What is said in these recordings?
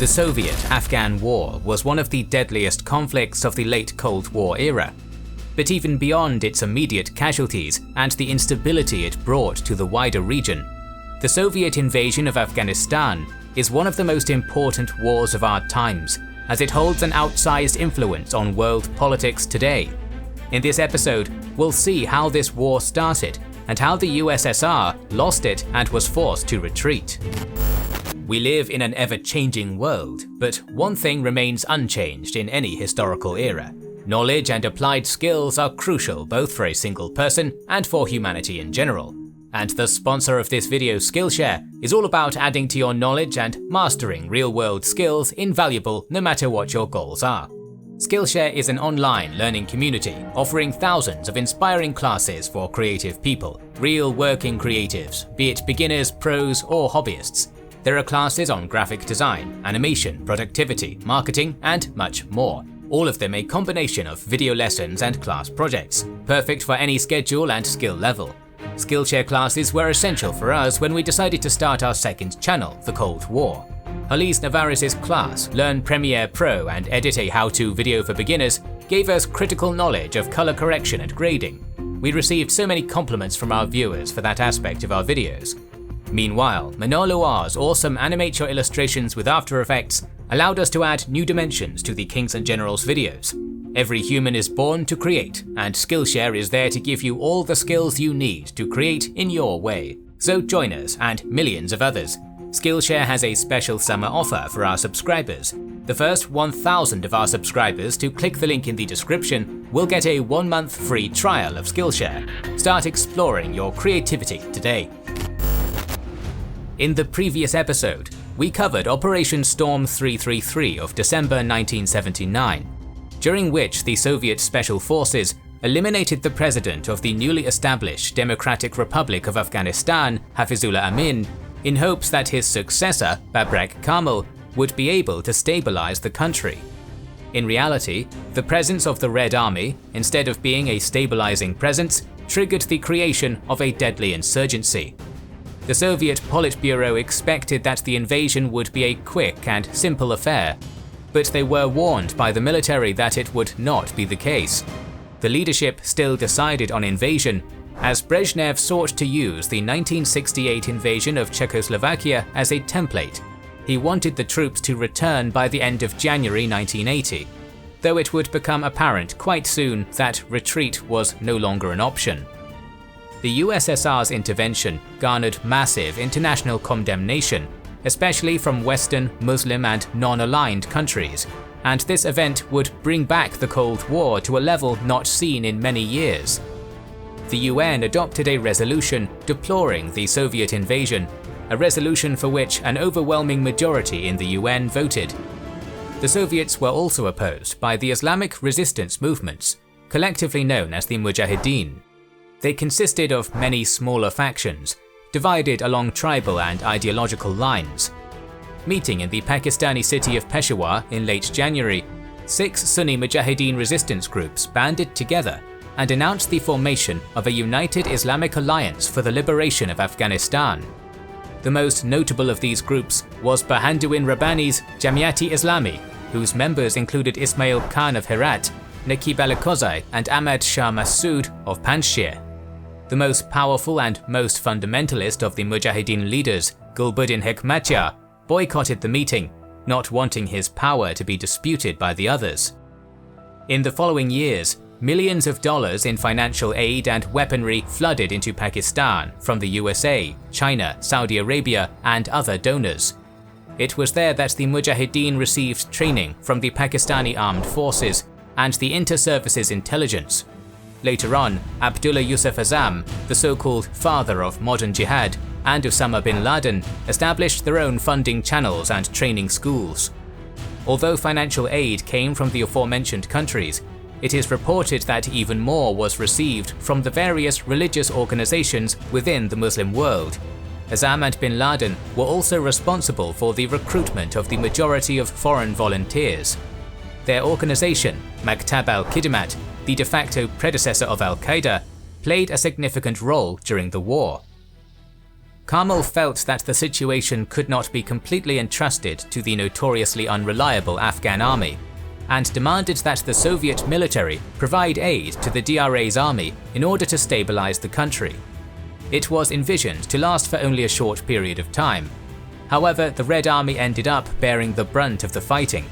The Soviet-Afghan War was one of the deadliest conflicts of the late Cold War era. But even beyond its immediate casualties and the instability it brought to the wider region, the Soviet invasion of Afghanistan is one of the most important wars of our times, as it holds an outsized influence on world politics today. In this episode, we'll see how this war started and how the USSR lost it and was forced to retreat. We live in an ever-changing world, but one thing remains unchanged in any historical era. Knowledge and applied skills are crucial both for a single person and for humanity in general. And the sponsor of this video, Skillshare, is all about adding to your knowledge and mastering real-world skills invaluable no matter what your goals are. Skillshare is an online learning community offering thousands of inspiring classes for creative people, real working creatives, be it beginners, pros, or hobbyists. There are classes on graphic design, animation, productivity, marketing, and much more. All of them a combination of video lessons and class projects, perfect for any schedule and skill level. Skillshare classes were essential for us when we decided to start our second channel, The Cold War. Elise Navarez's class, Learn Premiere Pro and Edit a How-To Video for Beginners, gave us critical knowledge of color correction and grading. We received so many compliments from our viewers for that aspect of our videos. Meanwhile, Manolo-R's awesome Animate Your Illustrations with After Effects allowed us to add new dimensions to the Kings and Generals videos. Every human is born to create, and Skillshare is there to give you all the skills you need to create in your way. So join us and millions of others. Skillshare has a special summer offer for our subscribers. The first 1,000 of our subscribers to click the link in the description will get a 1-month free trial of Skillshare. Start exploring your creativity today. In the previous episode, we covered Operation Storm 333 of December 1979, during which the Soviet Special Forces eliminated the president of the newly established Democratic Republic of Afghanistan, Hafizullah Amin, in hopes that his successor, Babrak Karmal, would be able to stabilize the country. In reality, the presence of the Red Army, instead of being a stabilizing presence, triggered the creation of a deadly insurgency. The Soviet Politburo expected that the invasion would be a quick and simple affair, but they were warned by the military that it would not be the case. The leadership still decided on invasion, as Brezhnev sought to use the 1968 invasion of Czechoslovakia as a template. He wanted the troops to return by the end of January 1980, though it would become apparent quite soon that retreat was no longer an option. The USSR's intervention garnered massive international condemnation, especially from Western, Muslim and non-aligned countries, and this event would bring back the Cold War to a level not seen in many years. The UN adopted a resolution deploring the Soviet invasion, a resolution for which an overwhelming majority in the UN voted. The Soviets were also opposed by the Islamic resistance movements, collectively known as the Mujahideen. They consisted of many smaller factions, divided along tribal and ideological lines. Meeting in the Pakistani city of Peshawar in late January, 6 Sunni Mujahideen resistance groups banded together and announced the formation of a united Islamic alliance for the liberation of Afghanistan. The most notable of these groups was Bahanduin Rabbani's Jamiat-e-Islami, whose members included Ismail Khan of Herat, Nakib Alikozai and Ahmad Shah Massoud of Panjshir. The most powerful and most fundamentalist of the Mujahideen leaders, Gulbuddin Hekmatyar, boycotted the meeting, not wanting his power to be disputed by the others. In the following years, millions of dollars in financial aid and weaponry flooded into Pakistan from the USA, China, Saudi Arabia, and other donors. It was there that the Mujahideen received training from the Pakistani Armed Forces and the Inter-Services Intelligence. Later on, Abdullah Yusuf Azam, the so-called father of modern jihad, and Osama bin Laden established their own funding channels and training schools. Although financial aid came from the aforementioned countries, it is reported that even more was received from the various religious organizations within the Muslim world. Azam and bin Laden were also responsible for the recruitment of the majority of foreign volunteers. Their organization, Maktab al-Khidmat, the de facto predecessor of Al-Qaeda, played a significant role during the war. Karmal felt that the situation could not be completely entrusted to the notoriously unreliable Afghan army, and demanded that the Soviet military provide aid to the DRA's army in order to stabilize the country. It was envisioned to last for only a short period of time. However, the Red Army ended up bearing the brunt of the fighting.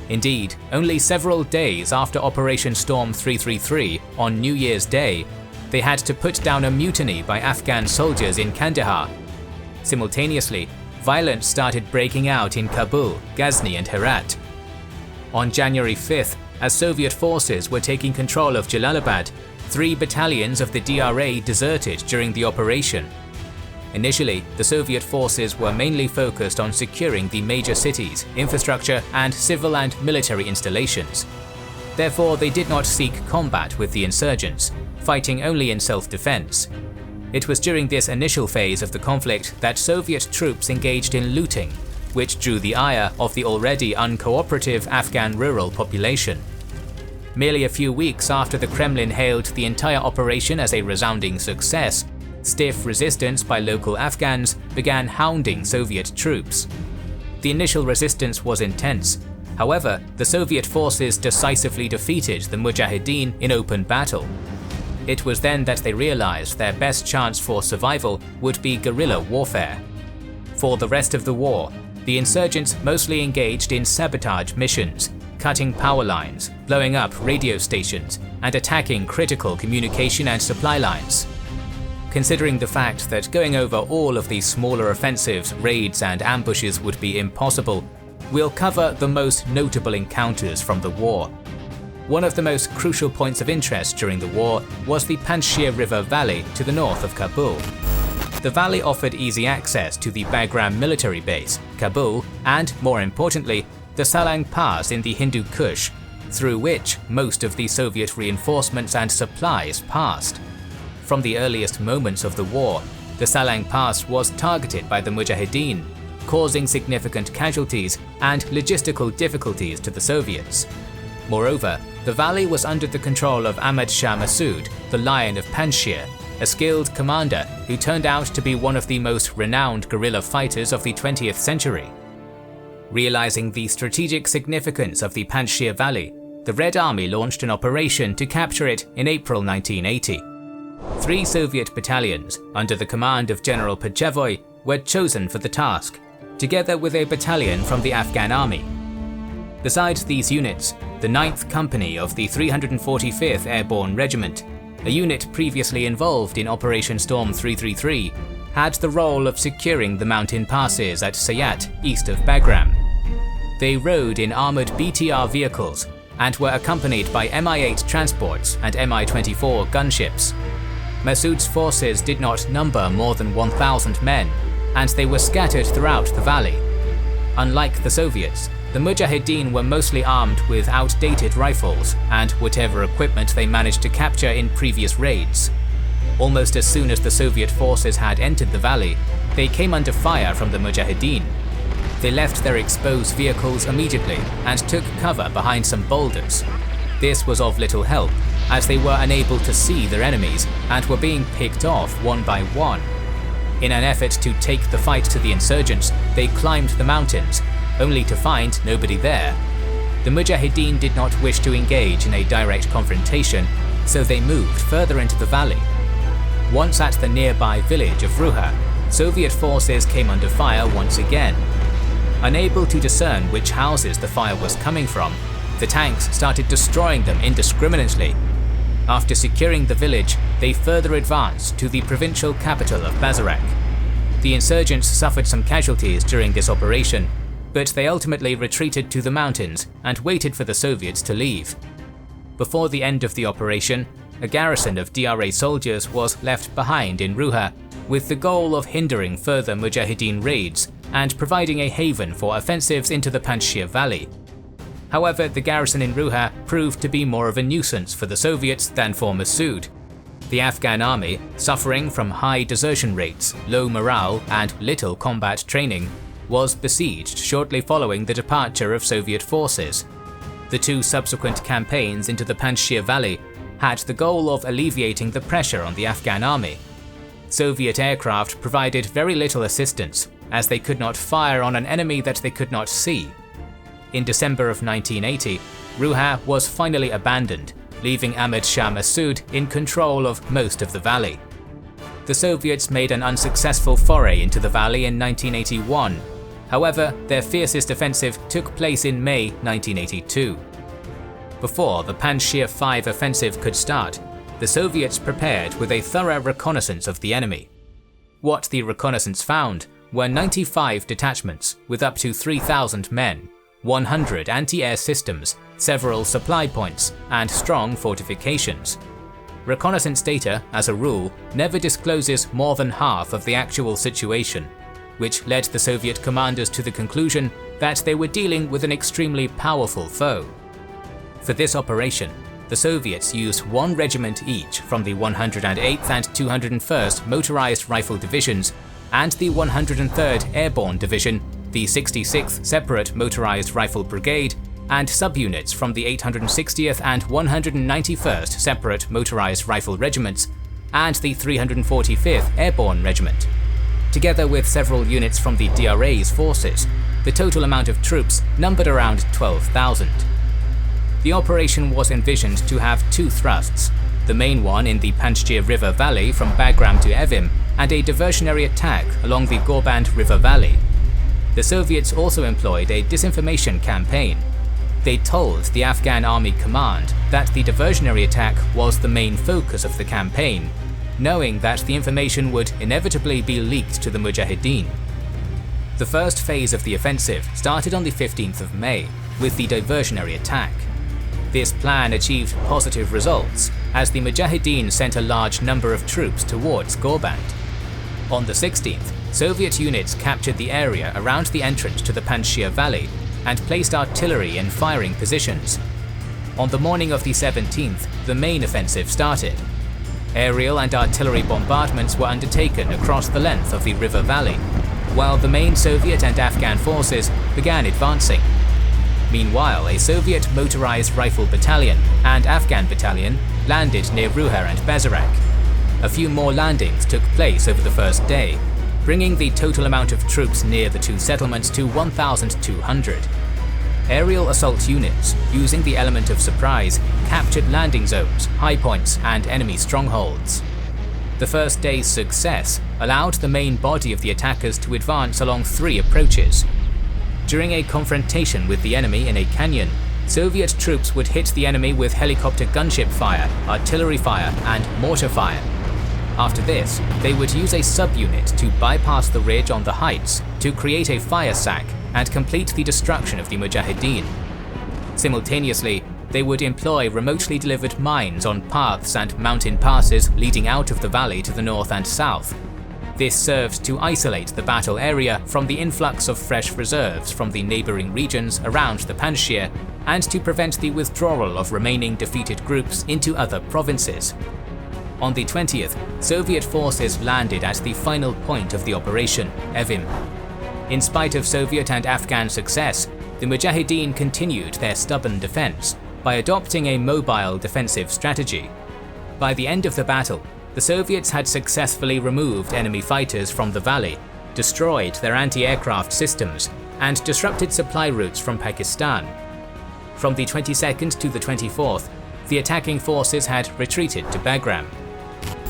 Indeed, only several days after Operation Storm 333 on New Year's Day, they had to put down a mutiny by Afghan soldiers in Kandahar. Simultaneously, violence started breaking out in Kabul, Ghazni and Herat. On January 5th, as Soviet forces were taking control of Jalalabad, 3 battalions of the DRA deserted during the operation. Initially, the Soviet forces were mainly focused on securing the major cities, infrastructure, and civil and military installations. Therefore, they did not seek combat with the insurgents, fighting only in self-defense. It was during this initial phase of the conflict that Soviet troops engaged in looting, which drew the ire of the already uncooperative Afghan rural population. Merely a few weeks after the Kremlin hailed the entire operation as a resounding success, stiff resistance by local Afghans began hounding Soviet troops. The initial resistance was intense. However, the Soviet forces decisively defeated the Mujahideen in open battle. It was then that they realized their best chance for survival would be guerrilla warfare. For the rest of the war, the insurgents mostly engaged in sabotage missions, cutting power lines, blowing up radio stations, and attacking critical communication and supply lines. Considering the fact that going over all of these smaller offensives, raids, and ambushes would be impossible, we'll cover the most notable encounters from the war. One of the most crucial points of interest during the war was the Panjshir River Valley to the north of Kabul. The valley offered easy access to the Bagram military base, Kabul, and, more importantly, the Salang Pass in the Hindu Kush, through which most of the Soviet reinforcements and supplies passed. From the earliest moments of the war, the Salang Pass was targeted by the Mujahideen, causing significant casualties and logistical difficulties to the Soviets. Moreover, the valley was under the control of Ahmad Shah Massoud, the Lion of Panjshir, a skilled commander who turned out to be one of the most renowned guerrilla fighters of the 20th century. Realizing the strategic significance of the Panjshir Valley, the Red Army launched an operation to capture it in April 1980. 3 Soviet battalions, under the command of General Pachevoy, were chosen for the task, together with a battalion from the Afghan army. Besides these units, the 9th Company of the 345th Airborne Regiment, a unit previously involved in Operation Storm 333, had the role of securing the mountain passes at Sayat, east of Bagram. They rode in armoured BTR vehicles and were accompanied by Mi-8 transports and Mi-24 gunships. Massoud's forces did not number more than 1,000 men, and they were scattered throughout the valley. Unlike the Soviets, the Mujahideen were mostly armed with outdated rifles and whatever equipment they managed to capture in previous raids. Almost as soon as the Soviet forces had entered the valley, they came under fire from the Mujahideen. They left their exposed vehicles immediately and took cover behind some boulders. This was of little help, as they were unable to see their enemies and were being picked off one by one. In an effort to take the fight to the insurgents, they climbed the mountains, only to find nobody there. The Mujahideen did not wish to engage in a direct confrontation, so they moved further into the valley. Once at the nearby village of Ruha, Soviet forces came under fire once again. Unable to discern which houses the fire was coming from, the tanks started destroying them indiscriminately. After securing the village, they further advanced to the provincial capital of Bazarak. The insurgents suffered some casualties during this operation, but they ultimately retreated to the mountains and waited for the Soviets to leave. Before the end of the operation, a garrison of DRA soldiers was left behind in Ruha, with the goal of hindering further Mujahideen raids and providing a haven for offensives into the Panjshir Valley. However, the garrison in Ruha proved to be more of a nuisance for the Soviets than for Massoud. The Afghan army, suffering from high desertion rates, low morale, and little combat training, was besieged shortly following the departure of Soviet forces. The 2 subsequent campaigns into the Panjshir Valley had the goal of alleviating the pressure on the Afghan army. Soviet aircraft provided very little assistance, as they could not fire on an enemy that they could not see. In December of 1980, Ruha was finally abandoned, leaving Ahmad Shah Massoud in control of most of the valley. The Soviets made an unsuccessful foray into the valley in 1981. However, their fiercest offensive took place in May 1982. Before the Panjshir 5 offensive could start, the Soviets prepared with a thorough reconnaissance of the enemy. What the reconnaissance found were 95 detachments with up to 3,000 men, 100 anti-air systems, several supply points, and strong fortifications. Reconnaissance data, as a rule, never discloses more than half of the actual situation, which led the Soviet commanders to the conclusion that they were dealing with an extremely powerful foe. For this operation, the Soviets used one regiment each from the 108th and 201st Motorized Rifle Divisions and the 103rd Airborne Division, the 66th Separate Motorized Rifle Brigade, and subunits from the 860th and 191st Separate Motorized Rifle Regiments, and the 345th Airborne Regiment. Together with several units from the DRA's forces, the total amount of troops numbered around 12,000. The operation was envisioned to have two thrusts, the main one in the Panjshir River Valley from Bagram to Evim, and a diversionary attack along the Gorband River Valley. The Soviets also employed a disinformation campaign. They told the Afghan Army Command that the diversionary attack was the main focus of the campaign, knowing that the information would inevitably be leaked to the Mujahideen. The first phase of the offensive started on the 15th of May, with the diversionary attack. This plan achieved positive results, as the Mujahideen sent a large number of troops towards Gorband. On the 16th, Soviet units captured the area around the entrance to the Panjshir Valley and placed artillery in firing positions. On the morning of the 17th, the main offensive started. Aerial and artillery bombardments were undertaken across the length of the river valley, while the main Soviet and Afghan forces began advancing. Meanwhile, a Soviet motorized rifle battalion and Afghan battalion landed near Ruha and Bazarak. A few more landings took place over the first day, bringing the total amount of troops near the two settlements to 1,200. Aerial assault units, using the element of surprise, captured landing zones, high points, and enemy strongholds. The first day's success allowed the main body of the attackers to advance along three approaches. During a confrontation with the enemy in a canyon, Soviet troops would hit the enemy with helicopter gunship fire, artillery fire, and mortar fire. After this, they would use a subunit to bypass the ridge on the heights to create a fire sack and complete the destruction of the Mujahideen. Simultaneously, they would employ remotely delivered mines on paths and mountain passes leading out of the valley to the north and south. This served to isolate the battle area from the influx of fresh reserves from the neighbouring regions around the Panjshir, and to prevent the withdrawal of remaining defeated groups into other provinces. On the 20th, Soviet forces landed at the final point of the operation, Evim. In spite of Soviet and Afghan success, the Mujahideen continued their stubborn defense by adopting a mobile defensive strategy. By the end of the battle, the Soviets had successfully removed enemy fighters from the valley, destroyed their anti-aircraft systems, and disrupted supply routes from Pakistan. From the 22nd to the 24th, the attacking forces had retreated to Bagram.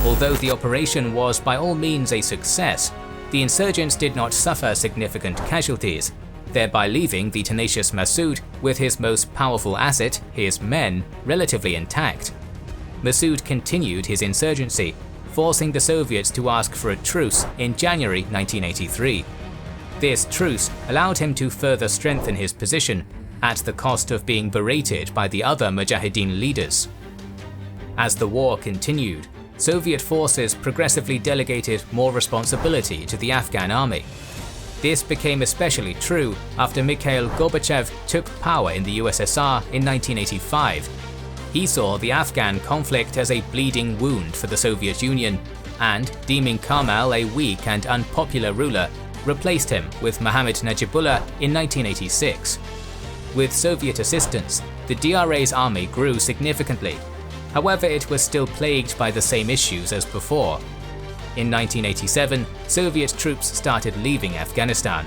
Although the operation was by all means a success, the insurgents did not suffer significant casualties, thereby leaving the tenacious Massoud with his most powerful asset, his men, relatively intact. Massoud continued his insurgency, forcing the Soviets to ask for a truce in January 1983. This truce allowed him to further strengthen his position, at the cost of being berated by the other Mujahideen leaders. As the war continued, Soviet forces progressively delegated more responsibility to the Afghan army. This became especially true after Mikhail Gorbachev took power in the USSR in 1985. He saw the Afghan conflict as a bleeding wound for the Soviet Union, and, deeming Karmal a weak and unpopular ruler, replaced him with Mohammad Najibullah in 1986. With Soviet assistance, the DRA's army grew significantly. However, it was still plagued by the same issues as before. in 1987, Soviet troops started leaving Afghanistan.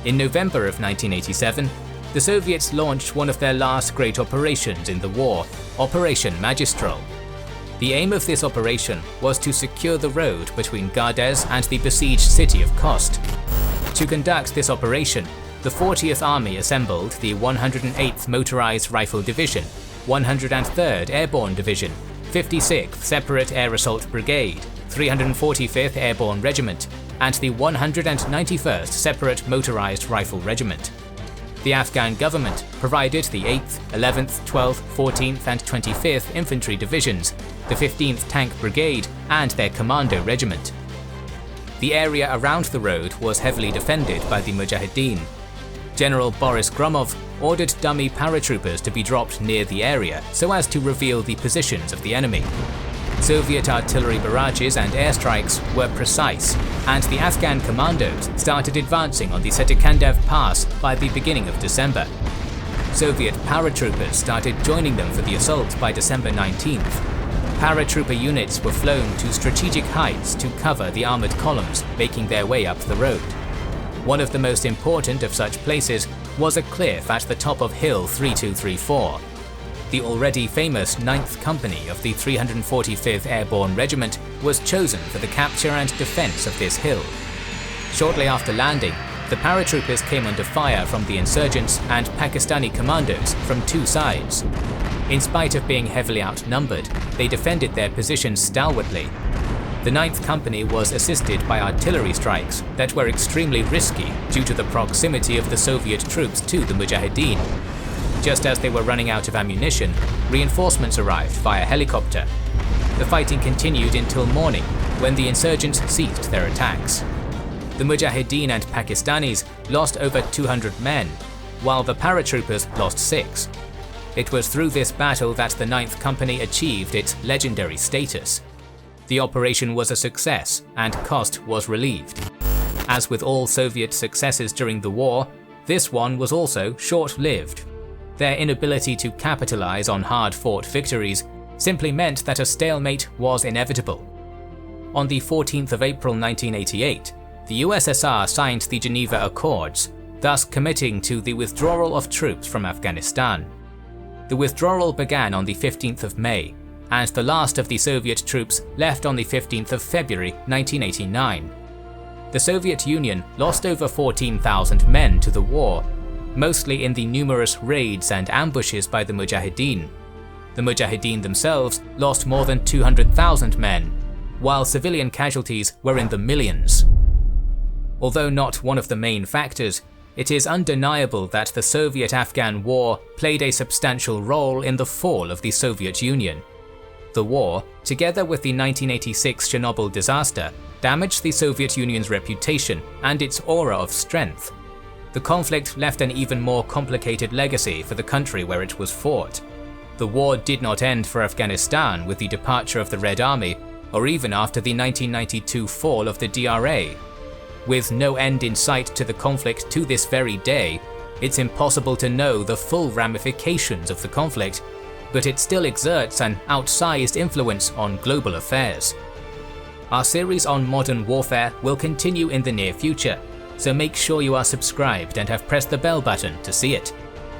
In November of 1987, the Soviets launched one of their last great operations in the war, Operation Magistral. The aim of this operation was to secure the road between Gardez and the besieged city of Khost. To conduct this operation, the 40th Army assembled the 108th Motorized Rifle Division, 103rd Airborne Division, 56th Separate Air Assault Brigade, 345th Airborne Regiment, and the 191st Separate Motorized Rifle Regiment. The Afghan government provided the 8th, 11th, 12th, 14th and 25th Infantry Divisions, the 15th Tank Brigade, and their Commando Regiment. The area around the road was heavily defended by the Mujahideen. General Boris Gromov ordered dummy paratroopers to be dropped near the area so as to reveal the positions of the enemy. Soviet artillery barrages and airstrikes were precise, and the Afghan commandos started advancing on the Setikandev Pass by the beginning of December. Soviet paratroopers started joining them for the assault by December 19th. Paratrooper units were flown to strategic heights to cover the armored columns making their way up the road. One of the most important of such places was a cliff at the top of Hill 3234. The already famous 9th Company of the 345th Airborne Regiment was chosen for the capture and defense of this hill. Shortly after landing, the paratroopers came under fire from the insurgents and Pakistani commandos from two sides. In spite of being heavily outnumbered, they defended their positions stalwartly. The 9th Company was assisted by artillery strikes that were extremely risky due to the proximity of the Soviet troops to the Mujahideen. Just as they were running out of ammunition, reinforcements arrived via helicopter. The fighting continued until morning, when the insurgents ceased their attacks. The Mujahideen and Pakistanis lost over 200 men, while the paratroopers lost 6. It was through this battle that the 9th Company achieved its legendary status. The operation was a success, and Khost was relieved. As with all Soviet successes during the war, this one was also short-lived. Their inability to capitalize on hard-fought victories simply meant that a stalemate was inevitable. On the 14th of April 1988, the USSR signed the Geneva Accords, thus committing to the withdrawal of troops from Afghanistan. The withdrawal began on the 15th of May, and the last of the Soviet troops left on the 15th of February 1989. The Soviet Union lost over 14,000 men to the war, mostly in the numerous raids and ambushes by the Mujahideen. The Mujahideen themselves lost more than 200,000 men, while civilian casualties were in the millions. Although not one of the main factors, it is undeniable that the Soviet-Afghan War played a substantial role in the fall of the Soviet Union. The war, together with the 1986 Chernobyl disaster, damaged the Soviet Union's reputation and its aura of strength. The conflict left an even more complicated legacy for the country where it was fought. The war did not end for Afghanistan with the departure of the Red Army, or even after the 1992 fall of the DRA. With no end in sight to the conflict to this very day, it's impossible to know the full ramifications of the conflict, but it still exerts an outsized influence on global affairs. Our series on modern warfare will continue in the near future, so make sure you are subscribed and have pressed the bell button to see it.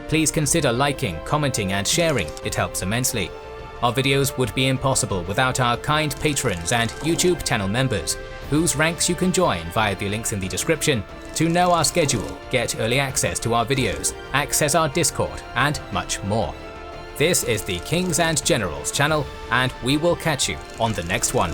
Please consider liking, commenting and sharing, it helps immensely. Our videos would be impossible without our kind patrons and YouTube channel members, whose ranks you can join via the links in the description to know our schedule, get early access to our videos, access our Discord, and much more. This is the Kings and Generals channel, and we will catch you on the next one.